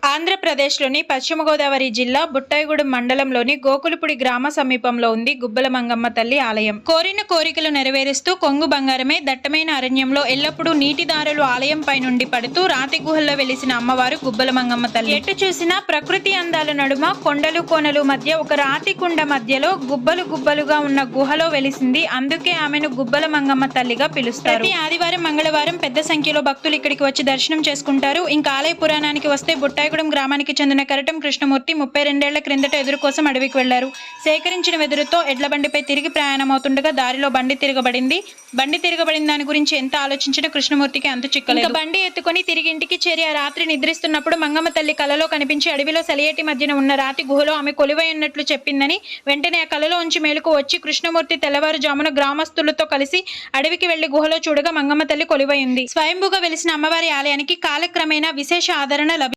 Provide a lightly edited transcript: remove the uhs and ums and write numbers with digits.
ఆంధ్రప్రదేశ్లోని పశ్చిమ గోదావరి జిల్లా బుట్టాయిగూడెం మండలంలోని గోకులపూడి గ్రామ సమీపంలో ఉంది గుబ్బల మంగమ్మ తల్లి ఆలయం. కోరిన కోరికలు నెరవేరుస్తూ కొంగు బంగారమే దట్టమైన అరణ్యంలో ఎల్లప్పుడూ నీటిదారులు ఆలయంపై నుండి పడుతూ రాతి గుహల్లో వెలిసిన అమ్మవారు గుబ్బల మంగమ్మ తల్లి. ఎటు చూసినా ప్రకృతి అందాల నడుమ కొండలు కోనలు మధ్య ఒక రాతి కుండ మధ్యలో గుబ్బలు గుబ్బలుగా ఉన్న గుహలో వెలిసింది. అందుకే ఆమెను గుబ్బల మంగమ్మ తల్లిగా పిలుస్తారు. ప్రతి ఆదివారం మంగళవారం పెద్ద సంఖ్యలో భక్తులు ఇక్కడికి వచ్చి దర్శనం చేసుకుంటారు. ఇంకా ఆలయ పురాణానికి వస్తే బుట్టాయిగూడెం గ్రామానికి చెందిన కరటం కృష్ణమూర్తి 32 ఏళ్ల క్రిందట ఎదురు కోసం అడవికి వెళ్లారు. సేకరించిన వెదురుతో ఎడ్ల బండిపై తిరిగి ప్రయాణమవుతుండగా దారిలో బండి తిరగబడింది. బండి తిరగబడిన దాని గురించి ఎంత ఆలోచించినా కృష్ణమూర్తికి అంతు చిక్కలేదు. బండి ఎత్తుకొని తిరిగి ఇంటికి చేరి ఆ రాత్రి నిద్రిస్తున్నప్పుడు మంగమ్మ తల్లి కలలో కనిపించి అడవిలో సెలయేటి మధ్యన ఉన్న రాతి గుహలో ఆమె కొలువై ఉన్నట్లు చెప్పిందని, వెంటనే ఆ కలలో ఉంచి మేలుకు వచ్చి కృష్ణమూర్తి తెల్లవారుజామున గ్రామస్తులతో కలిసి అడవికి వెళ్లి గుహలో చూడగా మంగమ్మ తల్లి కొలువై ఉంది. స్వయంభూగా వెలిసిన అమ్మవారి ఆలయానికి కాలక్రమేణా విశేష ఆదరణ లభించింది.